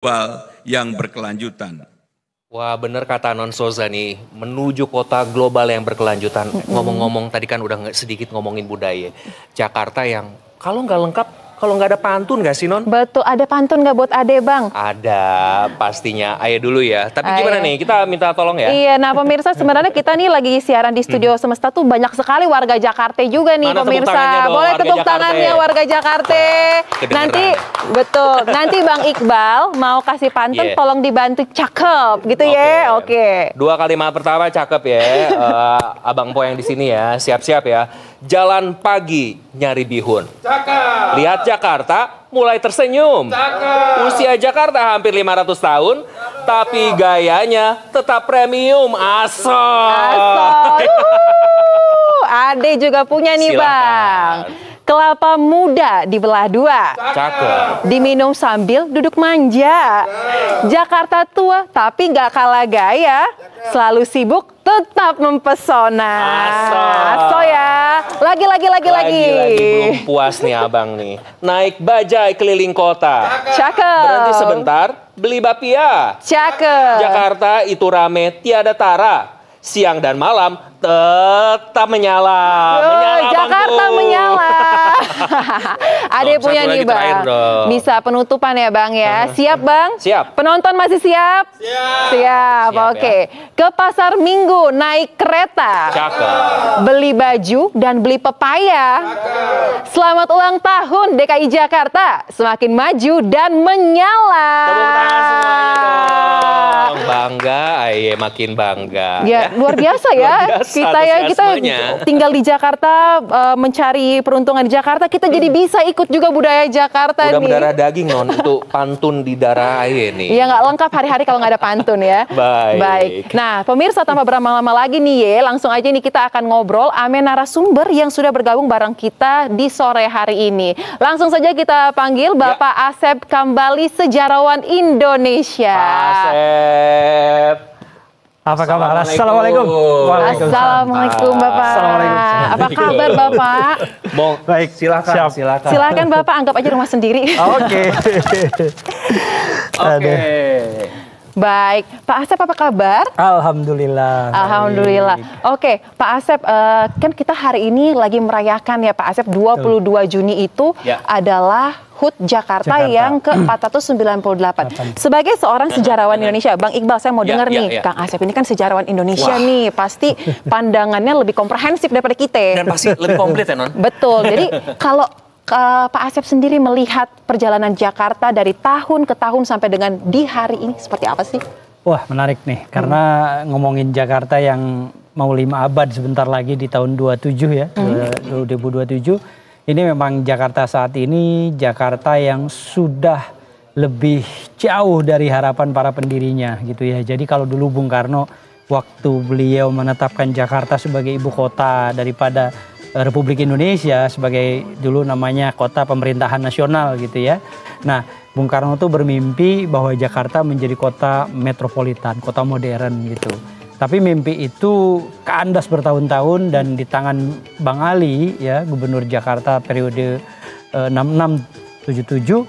global yang berkelanjutan. Wah, bener kata Non Soza nih, menuju kota global yang berkelanjutan. Ngomong-ngomong tadi kan udah sedikit ngomongin budaya. Jakarta yang kalau nggak lengkap, kalau nggak ada pantun nggak sih Non? Betul, ada pantun nggak buat Ade Bang? Ada, pastinya. Ayo dulu ya. Tapi gimana nih, kita minta tolong ya? Iya, nah pemirsa sebenarnya kita nih lagi siaran di Studio Semesta tuh banyak sekali warga Jakarta juga nih. Mana pemirsa. dong, Boleh tepuk tangannya warga Jakarta. Nanti, betul, nanti Bang Iqbal mau kasih pantun, tolong dibantu cakep gitu ya. Oke. Dua kalimat pertama cakep ya. Abang Po yang di sini ya, siap-siap ya. Jalan pagi nyari bihun. Cakep. Lihat Jakarta mulai tersenyum. Cakep. Usia Jakarta hampir 500 tahun, tapi gayanya tetap premium. Asal. Ade juga punya nih. Silakan. Bang. Kelapa muda dibelah dua. Cakep. Diminum sambil duduk manja. Jakarta tua tapi nggak kalah gaya. Selalu sibuk tetap mempesona. Aso ya. Lagi. Belum puas nih abang nih. Naik bajai keliling kota. Cakep. Berhenti sebentar, beli bapia. Cakep. Jakarta itu rame tiada tara. Siang dan malam tetap menyala. Jakarta menyala. Ade punya nih Bang. Bisa penutupan ya Bang ya. Siap Bang? Siap. Penonton masih siap? Siap. Oke. Ya. Ke pasar Minggu naik kereta. Cakep. Beli baju dan beli pepaya. Cakep. Selamat ulang tahun DKI Jakarta. Semakin maju dan menyala. Tepuk tangan semuanya dong. Bangga, makin bangga. Ya, luar biasa ya. Kita tinggal di Jakarta, mencari peruntungan di Jakarta, kita jadi bisa ikut juga budaya Jakarta. Udah berdarah daging Non, itu pantun di darah Aye nih. Iya, nggak lengkap hari-hari kalau nggak ada pantun ya. Baik. Nah, pemirsa tanpa berlama-lama lagi nih ya, langsung aja nih kita akan ngobrol sama narasumber yang sudah bergabung bareng kita di sore hari ini. Langsung saja kita panggil Bapak Asep Kambali, sejarawan Indonesia. Asep. Apa kabar? Assalamualaikum. Assalamualaikum Bapak. Assalamualaikum. Apa kabar Bapak? Baik, silakan. Silakan Bapak, anggap aja rumah sendiri. Oke. Baik, Pak Asep apa kabar? Alhamdulillah. Alhamdulillah. Oke, Pak Asep, kan kita hari ini lagi merayakan ya Pak Asep, 22 Juni itu adalah HUT Jakarta yang ke-498. Sebagai seorang sejarawan Indonesia, Bang Iqbal, saya mau dengar nih, Kang Asep ini kan sejarawan Indonesia nih, pasti pandangannya lebih komprehensif daripada kita. Dan pasti lebih komplit ya Non? Betul, jadi kalau Pak Asep sendiri melihat perjalanan Jakarta dari tahun ke tahun sampai dengan di hari ini seperti apa sih? Wah, menarik nih, karena ngomongin Jakarta yang mau 5 abad sebentar lagi di tahun 27 ya, 2027. Ini memang Jakarta saat ini, Jakarta yang sudah lebih jauh dari harapan para pendirinya gitu ya. Jadi kalau dulu Bung Karno waktu beliau menetapkan Jakarta sebagai ibu kota daripada Republik Indonesia, sebagai dulu namanya kota pemerintahan nasional gitu ya. Nah, Bung Karno tuh bermimpi bahwa Jakarta menjadi kota metropolitan, kota modern gitu. Tapi mimpi itu kandas bertahun-tahun dan di tangan Bang Ali ya, Gubernur Jakarta periode 66-77,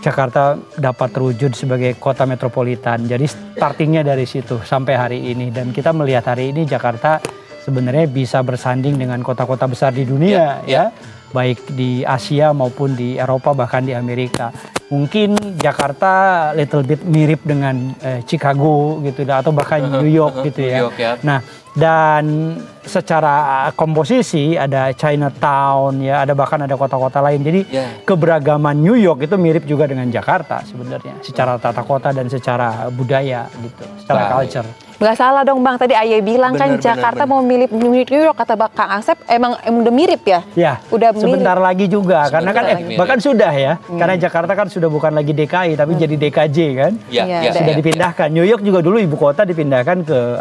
Jakarta dapat terwujud sebagai kota metropolitan. Jadi startingnya dari situ sampai hari ini, dan kita melihat hari ini Jakarta sebenarnya bisa bersanding dengan kota-kota besar di dunia ya, baik di Asia maupun di Eropa bahkan di Amerika. Mungkin Jakarta little bit mirip dengan Chicago gitu atau bahkan New York gitu ya. Nah, dan secara komposisi ada Chinatown ya, ada bahkan ada kota-kota lain. Jadi keberagaman New York itu mirip juga dengan Jakarta sebenarnya, secara tata kota dan secara budaya gitu, secara culture. Nggak salah dong Bang, tadi Aye bilang kan Jakarta mau mirip New York, kata Kang Asep emang udah mirip ya? Ya, udah sebentar mirip. lagi juga, karena kan bahkan sudah ya, karena Jakarta kan sudah bukan lagi DKI tapi jadi DKJ kan, sudah dipindahkan. New York juga dulu ibu kota dipindahkan ke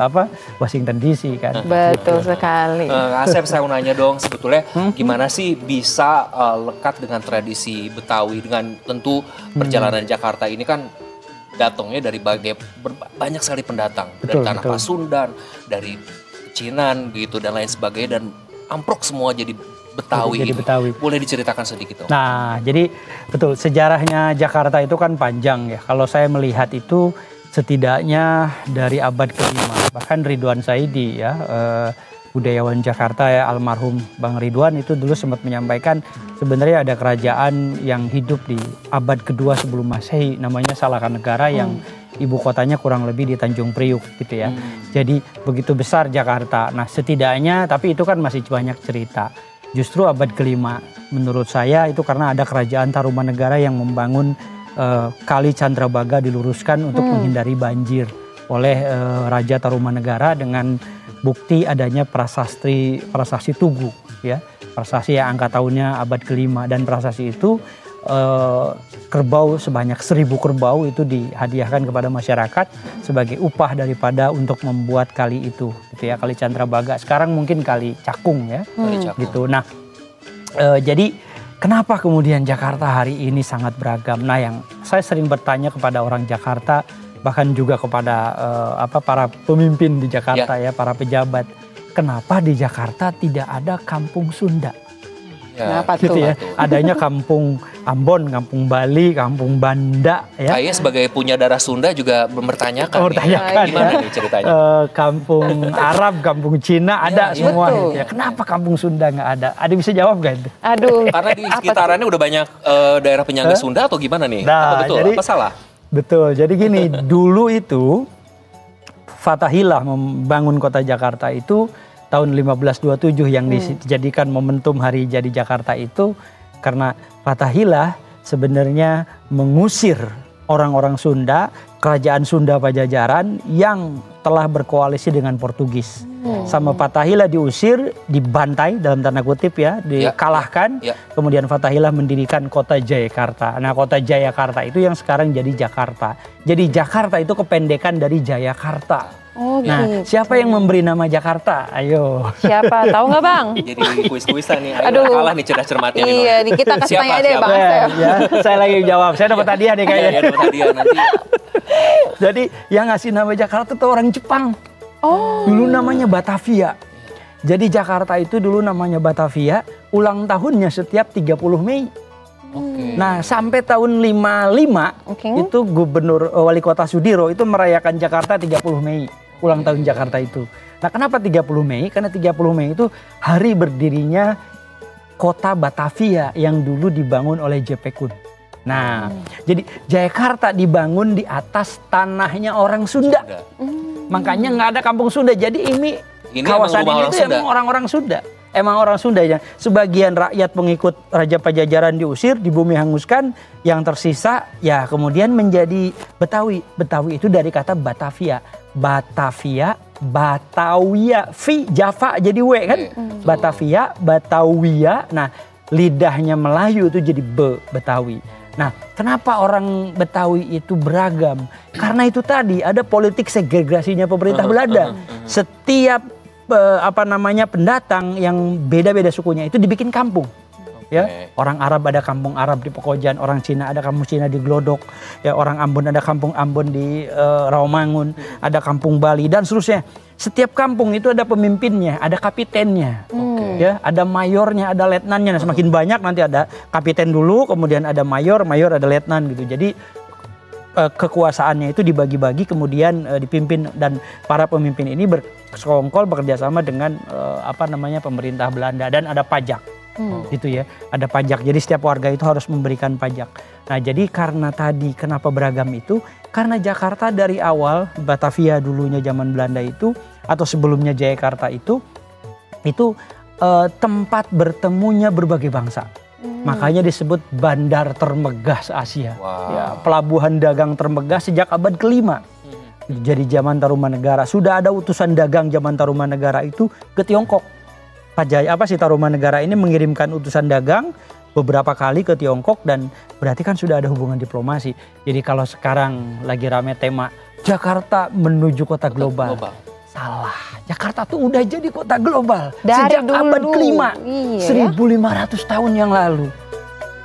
Washington DC kan. Betul sekali. Asep, saya mau nanya dong, sebetulnya gimana sih bisa lekat dengan tradisi Betawi, dengan tentu perjalanan Jakarta ini kan datangnya dari banyak sekali pendatang, dari tanah Pasundan, dari Pecinan gitu dan lain sebagainya, dan amprok semua jadi Betawi jadi ini. Betawi. Boleh diceritakan sedikit dong? Nah, jadi betul sejarahnya Jakarta itu kan panjang ya. Kalau saya melihat itu setidaknya dari abad ke-5, bahkan Ridwan Saidi ya, budayawan Jakarta ya, almarhum Bang Ridwan itu dulu sempat menyampaikan sebenarnya ada kerajaan yang hidup di abad kedua sebelum Masehi, namanya Salakanegara yang ibu kotanya kurang lebih di Tanjung Priuk gitu ya. Jadi begitu besar Jakarta. Nah setidaknya, tapi itu kan masih banyak cerita. Justru abad ke-5 menurut saya itu karena ada kerajaan Tarumanegara yang membangun Kali Candrabaga diluruskan untuk menghindari banjir oleh Raja Tarumanegara dengan bukti adanya prasasti Tugu ya, prasasti yang angka tahunnya abad ke-5, dan prasasti itu kerbau sebanyak 1000 kerbau itu dihadiahkan kepada masyarakat sebagai upah daripada untuk membuat kali itu gitu ya, Kali Candrabaga. Sekarang mungkin Kali Cakung ya. Gitu. Nah, jadi kenapa kemudian Jakarta hari ini sangat beragam? Nah, yang saya sering bertanya kepada orang Jakarta, bahkan juga kepada para pemimpin di Jakarta ya, para pejabat, kenapa di Jakarta tidak ada kampung Sunda? Ya, kenapa gitu tuh? Ya, adanya kampung Ambon, kampung Bali, kampung Banda ya. Saya sebagai punya darah Sunda juga mempertanyakan. Gimana nih ceritanya? Kampung Arab, kampung Cina ada semua gitu ya. Kenapa kampung Sunda nggak ada? Ada bisa jawab nggak itu? Aduh. Karena di sekitarannya udah banyak daerah penyangga Sunda atau gimana nih? Nah, apa betul? jadi, apa salah? Betul. Jadi gini, dulu itu Fatahillah membangun kota Jakarta itu tahun 1527 yang dijadikan momentum hari jadi Jakarta itu karena Fatahillah sebenarnya mengusir orang-orang Sunda, kerajaan Sunda Pajajaran yang telah berkoalisi dengan Portugis. Sama Fatahillah diusir, dibantai dalam tanda kutip ya, dikalahkan. Kemudian Fatahillah mendirikan kota Jayakarta. Nah, kota Jayakarta itu yang sekarang jadi Jakarta. Jadi Jakarta itu kependekan dari Jayakarta. Oh, nah, gitu. siapa yang memberi nama Jakarta? Ayo. Siapa? Tahu nggak, Bang? Jadi kuis-kuisan nih. Aduh. Kalah nih cerdas cermatnya. Iya, nih kita kasih tanya deh, Bang. Ya, saya lagi jawab. Saya dapat hadiah nih kayaknya. Iya, dapat hadiah nanti. Jadi yang ngasih nama Jakarta tuh orang Jepang. Oh. Dulu namanya Batavia. Jadi Jakarta itu dulu namanya Batavia, ulang tahunnya setiap 30 Mei. Nah, sampai tahun 55 itu Gubernur Wali Kota Sudiro itu merayakan Jakarta 30 Mei, ulang tahun Jakarta itu. Nah, kenapa 30 Mei? Karena 30 Mei itu hari berdirinya kota Batavia yang dulu dibangun oleh J.P. Kuhn. Nah, jadi Jakarta dibangun di atas tanahnya orang Sunda. Makanya nggak ada kampung Sunda. Jadi ini kawasan ini itu emang orang-orang Sunda. Emang orang Sunda ya. Sebagian rakyat pengikut Raja Pajajaran diusir, di bumi hanguskan, yang tersisa ya kemudian menjadi Betawi. Betawi itu dari kata Batavia. Batavia, Batawia, Java jadi W kan? Batavia, Batawia. Nah, lidahnya Melayu itu jadi Betawi. Nah, kenapa orang Betawi itu beragam? Karena itu tadi ada politik segregasinya pemerintah Belanda. Setiap pendatang yang beda-beda sukunya itu dibikin kampung. Ya, orang Arab ada kampung Arab di Pekojan, orang Cina ada kampung Cina di Glodok, ya orang Ambon ada kampung Ambon di Rawamangun, ada kampung Bali dan seterusnya. Setiap kampung itu ada pemimpinnya, ada kapitennya, ya, ada mayornya, ada letnannya. Nah, semakin banyak nanti ada kapiten dulu, kemudian ada mayor, ada letnan gitu. Jadi kekuasaannya itu dibagi-bagi kemudian dipimpin dan para pemimpin ini bersekongkol bekerjasama dengan pemerintah Belanda dan ada pajak gitu ya, ada pajak. Jadi setiap warga itu harus memberikan pajak. Nah, jadi karena tadi kenapa beragam itu karena Jakarta dari awal Batavia dulunya zaman Belanda itu atau sebelumnya Jayakarta itu tempat bertemunya berbagai bangsa. Makanya disebut bandar termegah se-Asia. Ya, pelabuhan dagang termegah sejak abad ke-5. Jadi zaman Tarumanegara sudah ada utusan dagang zaman Tarumanegara itu ke Tiongkok. Tarumanegara ini mengirimkan utusan dagang beberapa kali ke Tiongkok dan berarti kan sudah ada hubungan diplomasi. Jadi kalau sekarang lagi rame tema Jakarta menuju kota global. Salah, Jakarta tuh udah jadi kota global sejak abad ke-5, 1500 tahun yang lalu.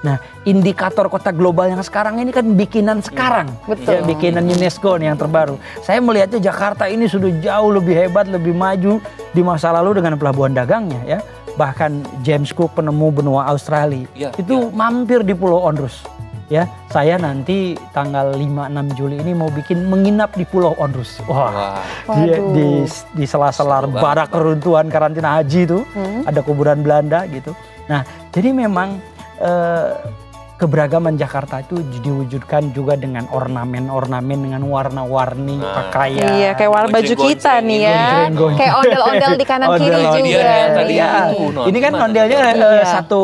Nah, indikator kota global yang sekarang ini kan bikinan sekarang. Ya, bikinan UNESCO nih yang terbaru. Saya melihatnya Jakarta ini sudah jauh lebih hebat, lebih maju di masa lalu dengan pelabuhan dagangnya ya. bahkan James Cook penemu benua Australia itu mampir di Pulau Onrus. Ya, saya nanti tanggal 5-6 Juli ini mau bikin menginap di Pulau Onrus. Wah, di sela-sela barak keruntuhan karantina haji itu ada kuburan Belanda gitu. Nah, jadi memang keberagaman Jakarta itu diwujudkan juga dengan ornamen-ornamen dengan warna-warni pakaian. Iya, kayak warna baju kita nih ya. Kayak ondel-ondel di kanan kiri juga. Ini kan ondelnya satu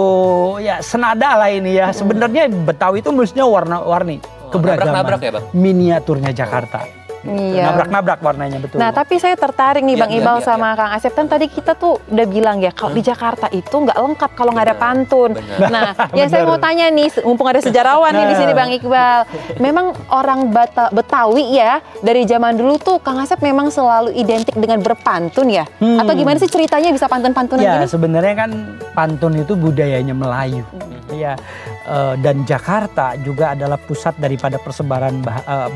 ya senada lah ini ya. Sebenarnya Betawi itu mestinya warna-warni. Keberagaman. Nabrak-nabrak ya, Bang? Miniaturnya Jakarta. Iya. Nabrak-nabrak warnanya betul. Nah, tapi saya tertarik nih Bang Iqbal sama Kang Asep. Kan tadi kita tuh udah bilang ya, kalau di Jakarta itu nggak lengkap kalau nggak ada pantun. Nah, yang saya mau tanya nih, mumpung ada sejarawan nih di sini Bang Iqbal. Memang orang Betawi ya, dari zaman dulu tuh Kang Asep memang selalu identik dengan berpantun ya? Atau gimana sih ceritanya bisa pantun-pantunan ya, gini? Sebenarnya kan pantun itu budayanya Melayu. Ya, dan Jakarta juga adalah pusat daripada persebaran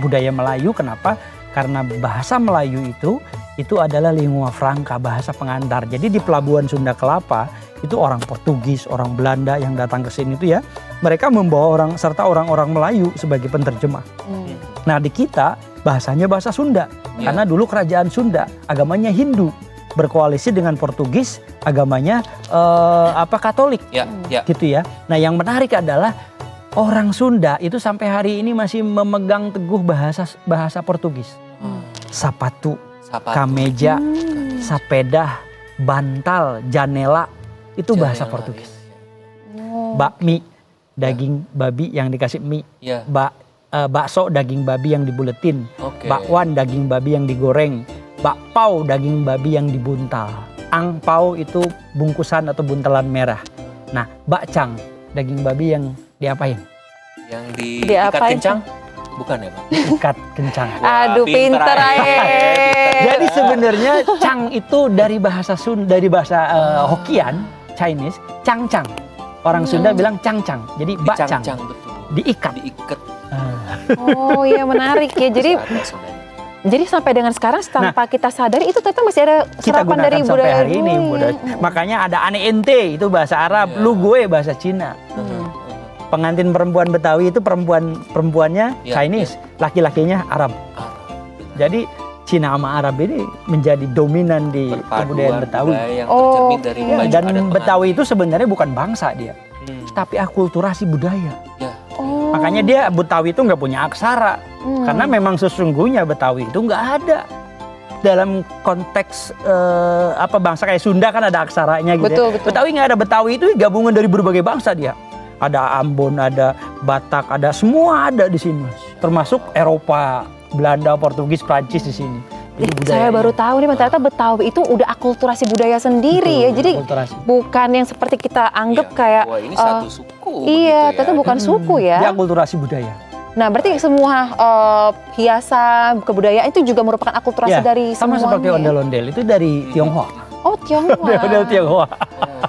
budaya Melayu. Kenapa? Karena bahasa Melayu itu adalah lingua franca, bahasa pengantar. Jadi di Pelabuhan Sunda Kelapa itu orang Portugis, orang Belanda yang datang ke sini itu ya, mereka membawa orang-orang Melayu sebagai penterjemah. Nah, di kita bahasanya bahasa Sunda. Karena dulu kerajaan Sunda agamanya Hindu, berkoalisi dengan Portugis, agamanya Katolik. Gitu ya. Nah, yang menarik adalah orang Sunda itu sampai hari ini masih memegang teguh bahasa Portugis. Sapatu, kameja, sapedah, bantal, janela itu bahasa Portugis. Bakmi, daging babi yang dikasih mie. Bakso, daging babi yang dibuletin. Bakwan, daging babi yang digoreng. Bakpao, daging babi yang dibuntal. Angpao itu bungkusan atau buntalan merah. Nah, bakcang, daging babi yang diapain? Yang diikat kencang? Bukan ya, Bang? Ikat kencang. Aduh, pinter aja. Jadi sebenarnya cang itu dari bahasa Hokkien, Chinese, cang-cang. Orang Sunda bilang cang-cang. Jadi bakcang. Diikat. Oh iya, menarik ya. Jadi sampai dengan sekarang tanpa kita sadari itu ternyata masih ada serapan dari budaya hari ini. Makanya ada ane ente itu bahasa Arab, lu gue bahasa Cina. Pengantin perempuan Betawi itu perempuannya Chinese, laki-lakinya Arab. Jadi Cina sama Arab ini menjadi dominan di kebudayaan Betawi. Dan Betawi itu sebenarnya bukan bangsa dia, tapi akulturasi budaya. Makanya dia Betawi itu nggak punya aksara, karena memang sesungguhnya Betawi itu nggak ada. Dalam konteks bangsa kayak Sunda kan ada aksaranya gitu. Betul. Betawi nggak ada. Betawi itu gabungan dari berbagai bangsa dia. Ada Ambon, ada Batak, ada semua ada di sini. Termasuk Eropa, Belanda, Portugis, Prancis di sini. Saya baru tahu nih, ternyata Betawi itu udah akulturasi budaya sendiri. Ya. Jadi bukan yang seperti kita anggap kayak wah, ini satu suku. Iya, ternyata bukan suku ya. Dia akulturasi budaya. Nah, berarti semua hiasan kebudayaan itu juga merupakan akulturasi dari sama semuanya. Seperti ondel-ondel itu dari Tionghoa. Oh, Tionghoa. Ondel-ondel Tionghoa.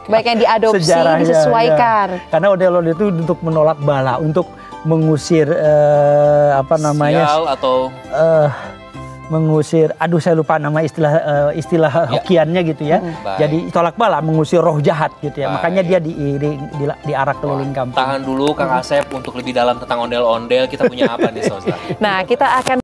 Baik yang diadopsi, disesuaikan. Ya. Karena ondel-ondel itu untuk menolak bala, untuk mengusir sial atau mengusir, saya lupa nama istilah Hokkiannya gitu ya. Jadi tolak bala, mengusir roh jahat gitu ya. Makanya dia diarak keliling kampung. Tahan dulu Kang Asep untuk lebih dalam tentang ondel-ondel. Kita punya apa nih, Saudara? Nah, kita akan